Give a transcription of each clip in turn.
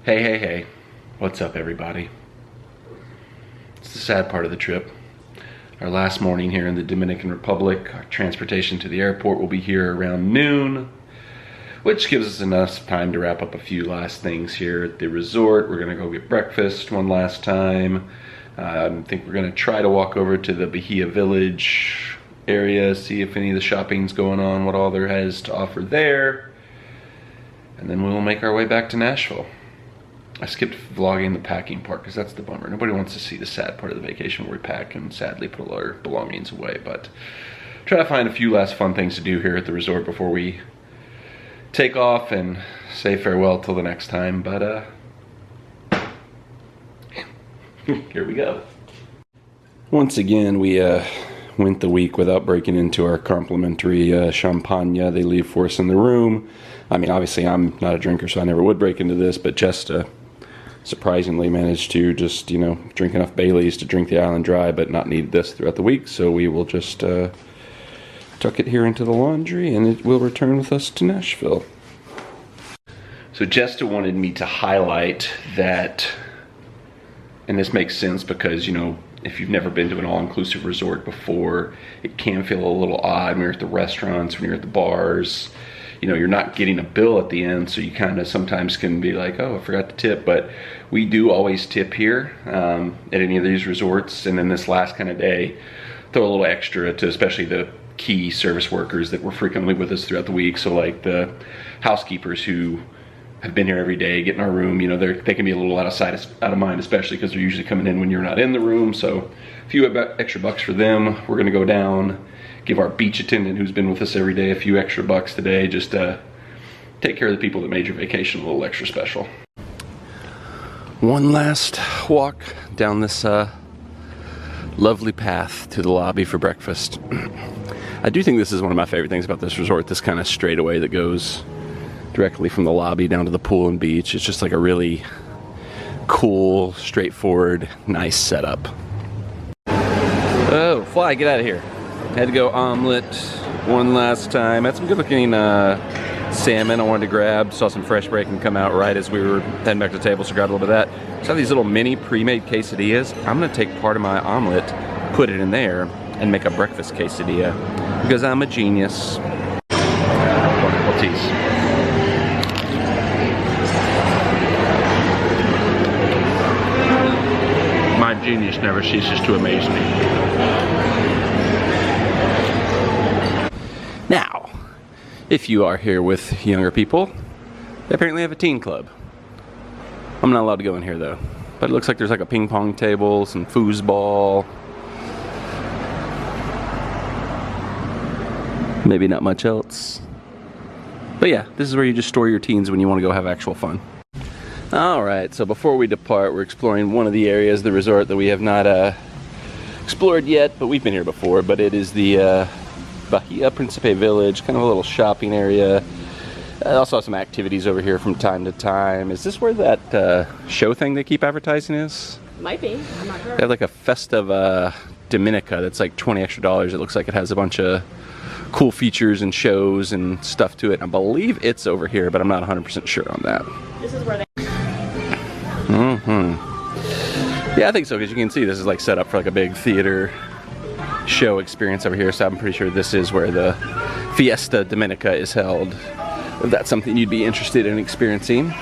Hey, hey, hey. What's up, everybody? It's the sad part of the trip. Our last morning here in the Dominican Republic. Our transportation to the airport will be here around noon, which gives us enough time to wrap up a few last things here at the resort. We're gonna go get breakfast one last time. I think we're gonna try to walk over to the Bahia Village area, see if any of the shopping's going on, what all there has to offer there. And then we'll make our way back to Nashville. I skipped vlogging the packing part because that's the bummer. Nobody wants to see the sad part of the vacation where we pack and sadly put all our belongings away. But try to find a few last fun things to do here at the resort before we take off and say farewell till the next time. But here we go. Once again, we went the week without breaking into our complimentary champagne they leave for us in the room. I mean, obviously I'm not a drinker, so I never would break into this, but Jesta surprisingly managed to just, you know, drink enough Baileys to drink the island dry, but not need this throughout the week. So we will just tuck it here into the laundry and it will return with us to Nashville. So Jesta wanted me to highlight that, and this makes sense because, you know, if you've never been to an all-inclusive resort before, it can feel a little odd when you're at the restaurants, when you're at the bars. You know, you're not getting a bill at the end, so you kind of sometimes can be like, oh, I forgot to tip. But we do always tip here at any of these resorts. And then this last kind of day, throw a little extra to especially the key service workers that were frequently with us throughout the week. So like the housekeepers who have been here every day, get in our room, you know, they can be a little out of sight, out of mind, especially because they're usually coming in when you're not in the room. So a few extra bucks for them. We're gonna go down, give our beach attendant who's been with us every day a few extra bucks today, just to take care of the people that made your vacation a little extra special. One last walk down this lovely path to the lobby for breakfast. I do think this is one of my favorite things about this resort, this kind of straightaway that goes directly from the lobby down to the pool and beach. It's just like a really cool, straightforward, nice setup. Oh, fly, get out of here. Had to go omelet one last time. Had some good looking salmon I wanted to grab. Saw some fresh bacon come out right as we were heading back to the table, so grabbed a little bit of that. So these little mini pre-made quesadillas. I'm gonna take part of my omelet, put it in there, and make a breakfast quesadilla because I'm a genius. Wonderful tease. My genius never ceases to amaze me. Now, if you are here with younger people, they apparently have a teen club. I'm not allowed to go in here though, but it looks like there's like a ping pong table, some foosball. Maybe not much else. But yeah, this is where you just store your teens when you want to go have actual fun. Alright, so before we depart, we're exploring one of the areas of the resort that we have not explored yet, but we've been here before, but it is the Bahia Principe Village, kind of a little shopping area. Also have some activities over here from time to time. Is this where that show thing they keep advertising is? Might be, I'm not sure. They have like a Festa Dominica that's like $20 extra. It looks like it has a bunch of cool features and shows and stuff to it. I believe it's over here, but I'm not 100% sure on that. This is where they... Yeah, I think so, because you can see this is like set up for like a big theater show experience over here, so I'm pretty sure this is where the Fiesta Dominica is held, if that's something you'd be interested in experiencing.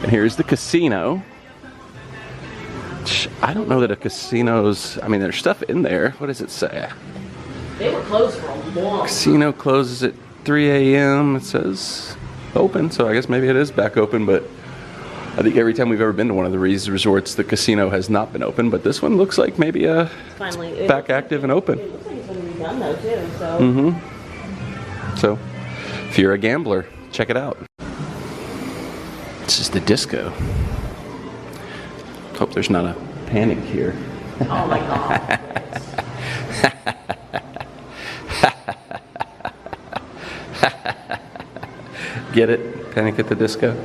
And here's the casino. I don't know that a casino's, I mean, there's stuff in there. What does it say? They were closed for a long time. Casino closes at 3 a.m. It says open, so I guess maybe it is back open, but I think every time we've ever been to one of the resorts, the casino has not been open, but this one looks like maybe finally back active and open. It looks like it's been redone though too, so. So, if you're a gambler, check it out. This is the disco. Hope there's not a panic here. Oh my god. Get it? Panic at the Disco?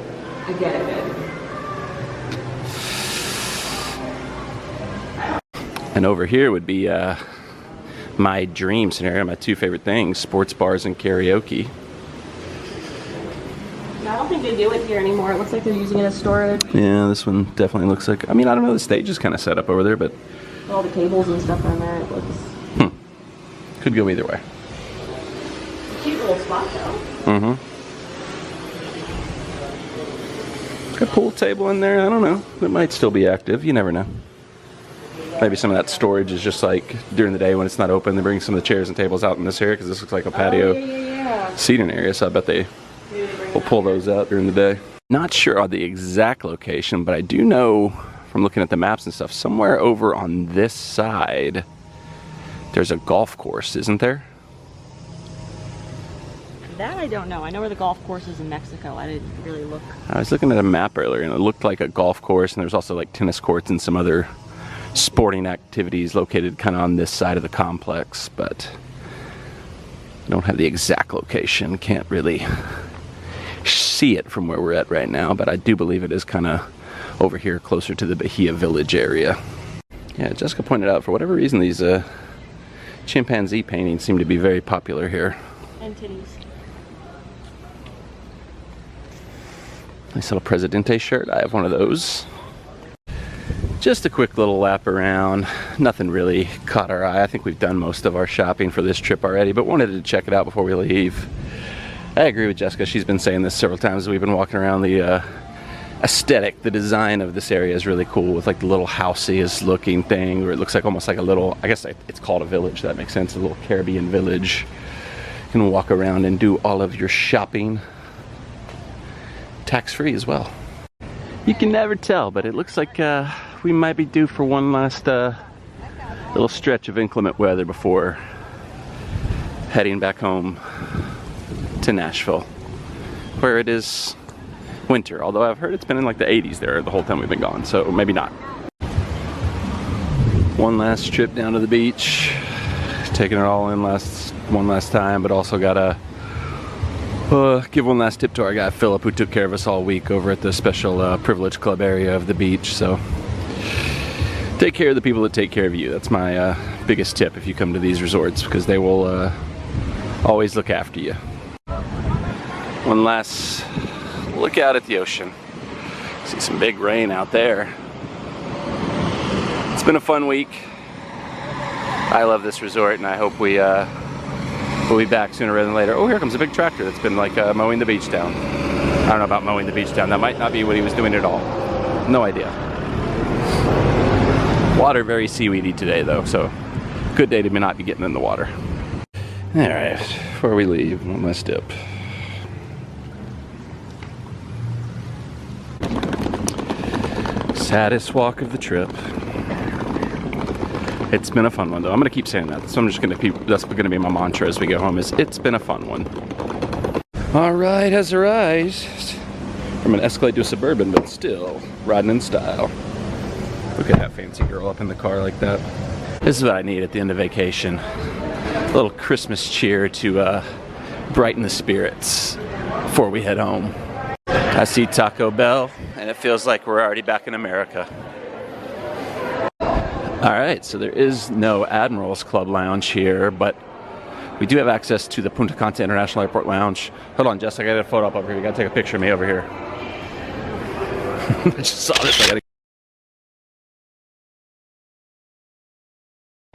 I get it, baby. And over here would be my dream scenario, my two favorite things, sports bars and karaoke. I don't think think they do it here anymore. It looks like they're using it as storage. Yeah, this one definitely looks like... I mean, I don't know, the stage is kind of set up over there, but... All the tables and stuff on there, it looks... Could go either way. Cute little spot, though. Mm-hmm. Got a pool table in there, I don't know. It might still be active, you never know. Maybe some of that storage is just like during the day when it's not open, they bring some of the chairs and tables out in this area because this looks like a patio seating area, so I bet they will pull those out during the day. Not sure on the exact location, but I do know from looking at the maps and stuff, somewhere over on this side, there's a golf course, isn't there? That I don't know. I know where the golf course is in Mexico. I didn't really look. I was looking at a map earlier and it looked like a golf course, and there's also like tennis courts and some other sporting activities located kind of on this side of the complex, but I don't have the exact location. Can't really see it from where we're at right now, but I do believe it is kind of over here closer to the Bahia Village area. Yeah, Jessica pointed out for whatever reason these chimpanzee paintings seem to be very popular here. And titties. Nice little Presidente shirt. I have one of those. Just a quick little lap around. Nothing really caught our eye. I think we've done most of our shopping for this trip already, but wanted to check it out before we leave. I agree with Jessica. She's been saying this several times. We've been walking around. The aesthetic, the design of this area is really cool, with like the little housey looking thing where it looks like almost like a little, I guess it's called a village. That makes sense. A little Caribbean village. You can walk around and do all of your shopping. Tax-free as well. You can never tell, but it looks like we might be due for one last little stretch of inclement weather before heading back home to Nashville, where it is winter. Although I've heard it's been in like the 80s there the whole time we've been gone, so maybe not. One last trip down to the beach, taking it all in one last time, but also gotta give one last tip to our guy Philip, who took care of us all week over at the special privilege club area of the beach. So take care of the people that take care of you. That's my biggest tip if you come to these resorts, because they will always look after you. One last look out at the ocean. See some big rain out there. It's been a fun week. I love this resort, and I hope we'll be back sooner rather than later. Oh, here comes a big tractor that's been like mowing the beach down. I don't know about mowing the beach down. That might not be what he was doing at all. No idea. Water very seaweedy today though, so good day to not be getting in the water. All right, before we leave, one last dip. Saddest walk of the trip. It's been a fun one though. I'm gonna keep saying that. So I'm just gonna keep, that's gonna be my mantra as we go home, is it's been a fun one. Our ride has arrived. From an Escalade to a Suburban, but still riding in style. Look at that fancy girl up in the car like that. This is what I need at the end of vacation. A little Christmas cheer to brighten the spirits before we head home. I see Taco Bell, and it feels like we're already back in America. Alright, so there is no Admirals Club Lounge here, but we do have access to the Punta Cana International Airport Lounge. Hold on, Jess, I got a photo up over here. You gotta take a picture of me over here. I just saw this. I gotta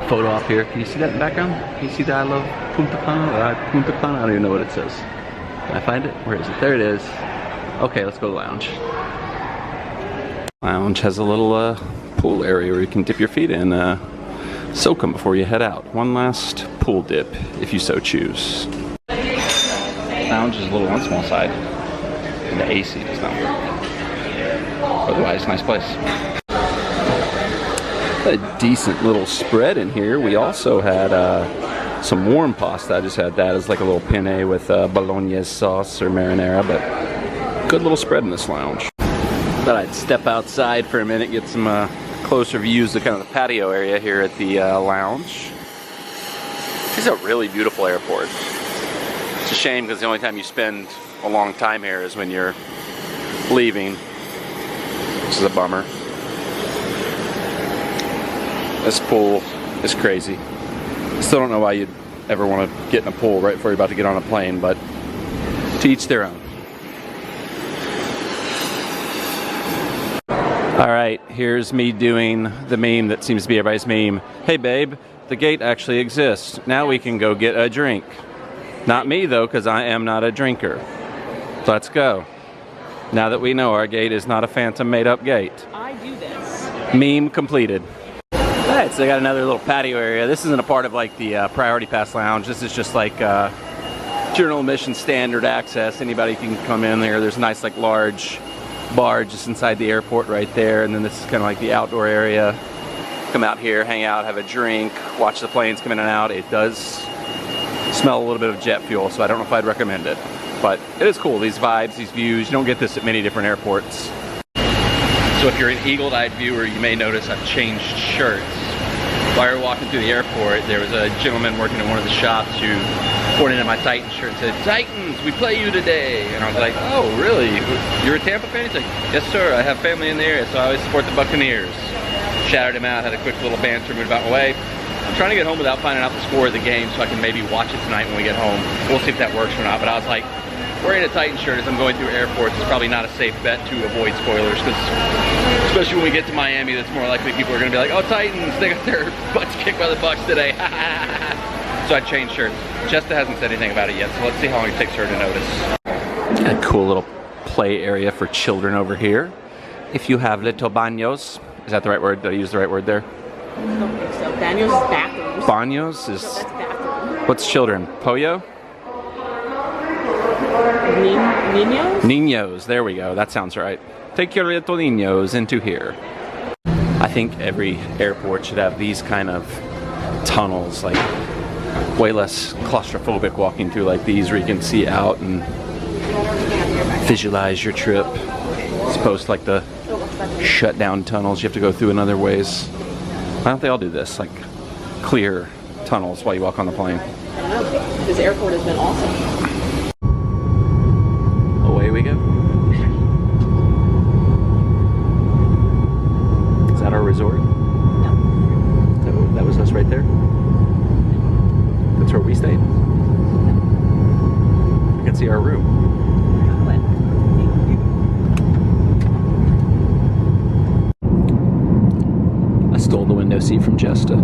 photo up here. Can you see that in the background? Can you see that I love Punta Cana? Punta Cana? I don't even know what it says. Can I find it? Where is it? There it is. Okay, let's go to the lounge. Lounge has a little pool area where you can dip your feet in, soak them before you head out. One last pool dip, if you so choose. Lounge is a little on the small side. And the AC does not work. Otherwise, nice place. A decent little spread in here. We also had some warm pasta. I just had that as like a little penne with bolognese sauce or marinara, but good little spread in this lounge. Thought I'd step outside for a minute, get some closer views of kind of the patio area here at the lounge. This is a really beautiful airport. It's a shame because the only time you spend a long time here is when you're leaving, which is a bummer. This pool is crazy. Still don't know why you'd ever want to get in a pool right before you're about to get on a plane, but to each their own. All right, here's me doing the meme that seems to be everybody's meme. Hey babe, the gate actually exists. Now we can go get a drink. Not me though, because I am not a drinker. Let's go. Now that we know our gate is not a phantom made up gate. I do this. Meme completed. All right, so they got another little patio area. This isn't a part of like the Priority Pass Lounge. This is just like general admission standard access. Anybody can come in there. There's a nice like large bar just inside the airport right there, and then this is kind of like the outdoor area. Come out here, hang out, have a drink, watch the planes come in and out. It does smell a little bit of jet fuel, so I don't know if I'd recommend it, but it is cool. These vibes, these views, you don't get this at many different airports. So if you're an eagle-eyed viewer, you may notice I've changed shirts. While we were walking through the airport, there was a gentleman working in one of the shops who pointed at my Titans shirt and said, "Titans, we play you today." And I was like, "Oh, really? You're a Tampa fan?" He's like, "Yes, sir. I have family in the area, so I always support the Buccaneers." Shouted him out, had a quick little banter, moved about my way. I'm trying to get home without finding out the score of the game so I can maybe watch it tonight when we get home. We'll see if that works or not. But I was like, wearing a Titan shirt as I'm going through airports is probably not a safe bet to avoid spoilers, because especially when we get to Miami, that's more likely people are going to be like, "Oh, Titans, they got their butts kicked by the Bucs today." So I changed shirts. Jessica hasn't said anything about it yet, so let's see how long it takes her to notice. A cool little play area for children over here. If you have little baños, is that the right word? Did I use the right word there? I don't think so. Daniel's is bathrooms. Baños is... That's bathroom. What's children? Pollo? Niños? Niños, there we go. That sounds right. Take your little niños into here. I think every airport should have these kind of tunnels, like way less claustrophobic walking through like these, where you can see out and visualize your trip, as opposed to like the shut down tunnels you have to go through in other ways. Why don't they all do this, like clear tunnels while you walk on the plane? I don't know. This airport has been awesome. Away we go. Is that our resort? No. That was us right there? That's where we stayed? I can see our room. I stole the window seat from Jesta.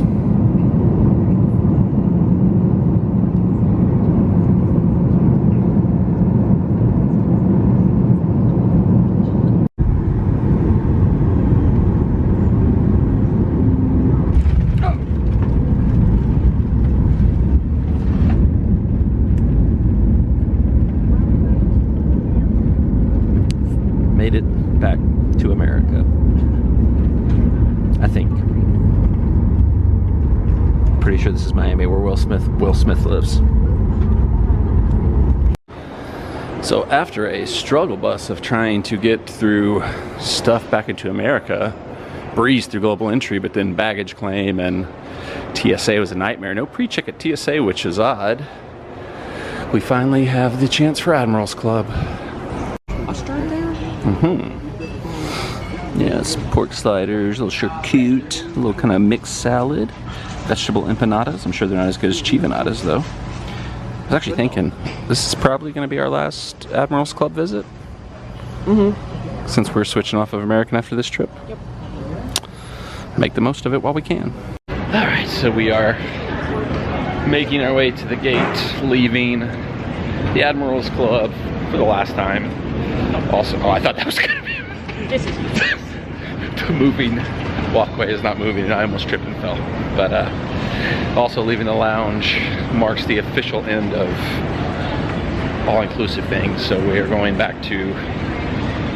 Made it back to America. I think. Pretty sure this is Miami, where Will Smith lives. So after a struggle bus of trying to get through stuff back into America, breezed through global entry, but then baggage claim and TSA was a nightmare. No pre-check at TSA, which is odd. We finally have the chance for Admirals Club. Mustard there? Yes, pork sliders, a little charcuterie, a little kind of mixed salad, vegetable empanadas. I'm sure they're not as good as chivanadas, though. I was actually thinking, this is probably going to be our last Admirals Club visit. Since we're switching off of American after this trip. Yep. Make the most of it while we can. Alright, so we are making our way to the gate, leaving the Admirals Club for the last time. Also, oh, I thought that was going to be... This is The moving walkway is not moving, and I almost tripped and fell. But also leaving the lounge marks the official end of all-inclusive things. So we are going back to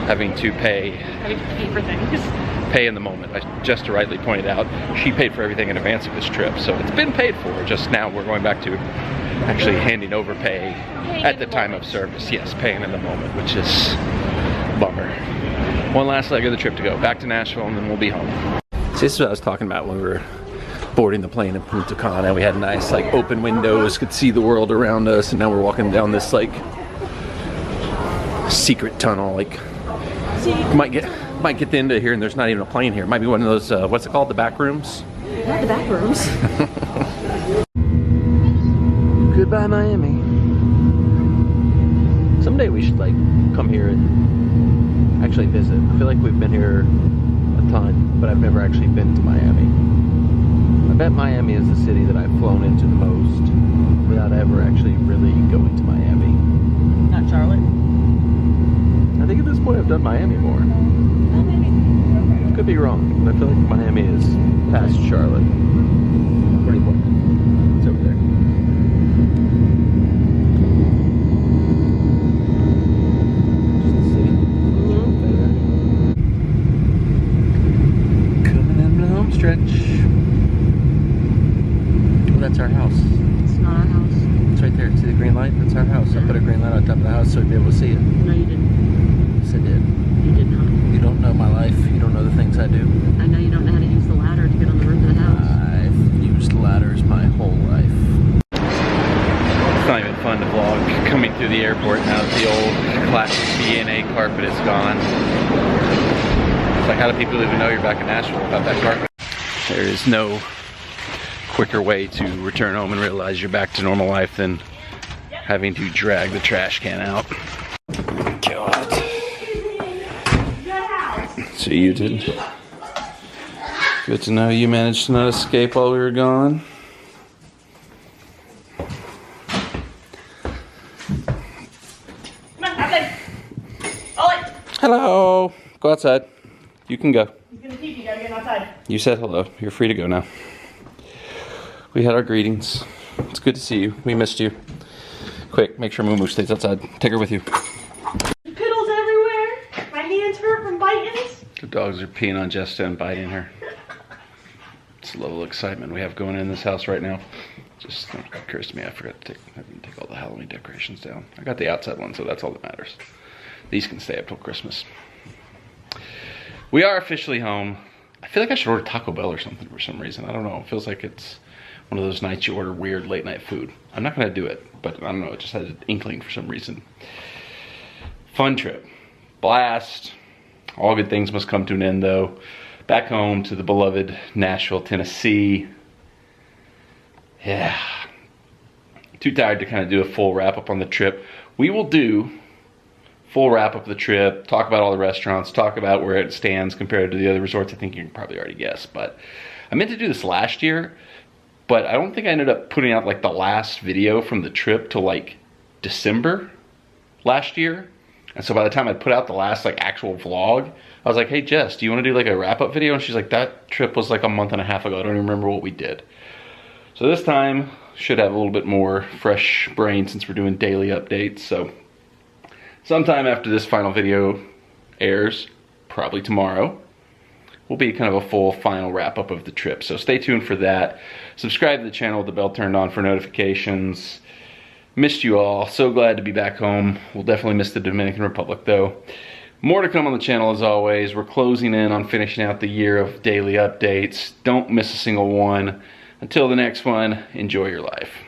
having to pay for things. Pay in the moment. As Jesta rightly pointed out, she paid for everything in advance of this trip, so it's been paid for. Just now we're going back to actually handing over pay at the time of service. Yes, paying in the moment, which is a bummer. One last leg of the trip to go. Back to Nashville, and then we'll be home. So this is what I was talking about when we were boarding the plane in Punta Cana. We had nice like open windows, could see the world around us, and now we're walking down this like secret tunnel. Like might get the end of here and there's not even a plane here. It might be one of those what's it called, the back rooms? Not the back rooms. Goodbye, Miami. Someday we should like come here and actually visit. I feel like we've been here ton, but I've never actually been to Miami. I bet Miami is the city that I've flown into the most without ever actually really going to Miami. Not Charlotte? I think at this point I've done Miami more. Could be wrong, but I feel like Miami is past Charlotte. What do you want? It's over there. Just the city. Coming in the home stretch. Oh, that's our house. It's not our house. It's right there. See the green light? That's our house. I put a green light on top of the house so we'd be able to see it. No, you didn't. Yes, I did. You did not. You don't know my life. You don't know the things I do. I know you don't know how to use the ladder to get on the roof of the house. I've used ladders my whole life. It's not even fun to vlog coming through the airport now that the old classic DNA carpet is gone. It's like, how do people even know you're back in Nashville without that carpet? There is no quicker way to return home and realize you're back to normal life than having to drag the trash can out. God. So you did. Good to know you managed to not escape while we were gone. Hello. Go outside. You can go. He's gonna keep you. Gotta get outside. You said hello. You're free to go now. We had our greetings. It's good to see you. We missed you. Quick, make sure Moo stays outside. Take her with you. Piddles everywhere. My hands hurt from biting. The dogs are peeing on Jessica and biting her. It's a level of excitement we have going in this house right now. Just occurs to me I didn't take all the Halloween decorations down. I got the outside one, so that's all that matters. These can stay up till Christmas. We are officially home. I feel like I should order Taco Bell or something for some reason. I don't know. It feels like it's one of those nights you order weird late night food. I'm not gonna do it, but I don't know. It just had an inkling for some reason. Fun trip. Blast. All good things must come to an end though. Back home to the beloved Nashville, Tennessee. Yeah. Too tired to kind of do a full wrap up on the trip. We will do full wrap up of the trip, talk about all the restaurants, talk about where it stands compared to the other resorts. I think you can probably already guess, but I meant to do this last year, but I don't think I ended up putting out like the last video from the trip till like December last year. And so by the time I put out the last like actual vlog, I was like, hey Jess, do you want to do like a wrap up video? And she's like, that trip was like a month and a half ago. I don't even remember what we did. So this time should have a little bit more fresh brain since we're doing daily updates. So sometime after this final video airs, probably tomorrow, will be kind of a full final wrap up of the trip. So stay tuned for that. Subscribe to the channel with the bell turned on for notifications. Missed you all. So glad to be back home. We'll definitely miss the Dominican Republic though. More to come on the channel as always. We're closing in on finishing out the year of daily updates. Don't miss a single one. Until the next one, enjoy your life.